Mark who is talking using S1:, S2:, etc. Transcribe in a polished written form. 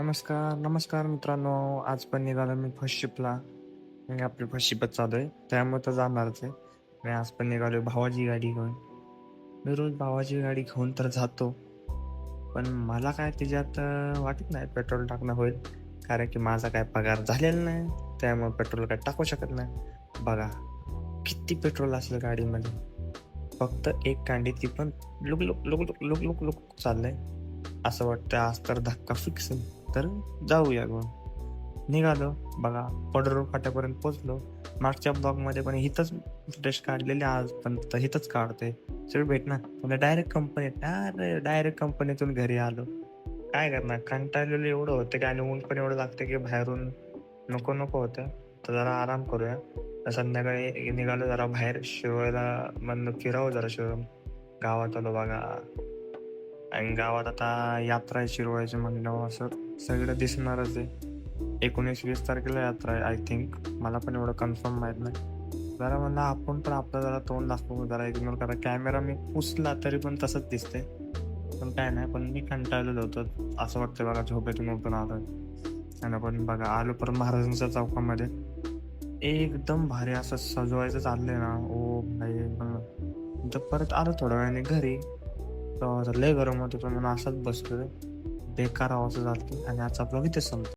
S1: नमस्कार, नमस्कार मित्रांनो. आज पण निघालो मी फर्स्ट शिपला. म्हणजे आपली फर्स्ट शिपच चालू आहे. त्यामुळे तर जाणारच आहे. आणि आज पण निघालोय भावाची गाडी घेऊन. मी रोज भावाची गाडी घेऊन तर जातो. पण मला काय त्याच्यात वाटत नाही पेट्रोल टाकणं होईल. कारण की माझा काय पगार झालेला नाही. त्यामुळे पेट्रोल काय टाकू शकत नाही. बघा, किती पेट्रोल असलं गाडीमध्ये. फक्त एक कांडी ती पण look, look, look, look, look, look, look चाललंय. असं वाटतं आज तर धक्का फिक्स आहे. तर जाऊया घेऊन. निघालो. बघा, पडरूळ फाट्यापर्यंत पोहोचलो. मागच्या ब्लॉगमध्ये पण इथंच फुटेज काढलेले, आज पण इथंच काढतोय. सगळं भेटणार. पुन्हा डायरेक्ट कंपनीत, अरे डायरेक्ट कंपनीतून घरी आलो. काय करणार, कंटाळलेलं एवढं होतं की आणि ऊन पण एवढं लागतं की बाहेरून नको नको होतं. तर जरा आराम करूया. तर संध्याकाळी निघालो जरा बाहेर शिरोळला, म्हणलं फिरावं जरा शिरोळ. गावात आलो बघा. आणि गावात आता यात्रा आहे शिरवळची म्हणल्यावर असं सगळं दिसणारच आहे. 19-20 तारखेला यात्रा आहे आय थिंक. मला पण एवढं कन्फर्म माहीत नाही. जरा म्हणलं आपण पण आपलं जरा तोंड दाखवू, जरा इग्नोर करा. कॅमेरा मी पुसला तरी पण तसंच दिसते. पण काय नाही, पण मी कंटाळलेलो होतो. असं वाटतं बघा झोपेतून उठून आलोय. आणि पण बघा आलो परत महाराजांच्या चौकामध्ये. एकदम भारी असं सजवायचं चाललंय ना. ओ भाई पण तर परत आलो थोड्या वेळाने घरी. तर लय गरम होत होतं म्हणून असंच बसलोय. बेकार आवाज झालते आणि आजचा ब्लॉग इथेच संपतो.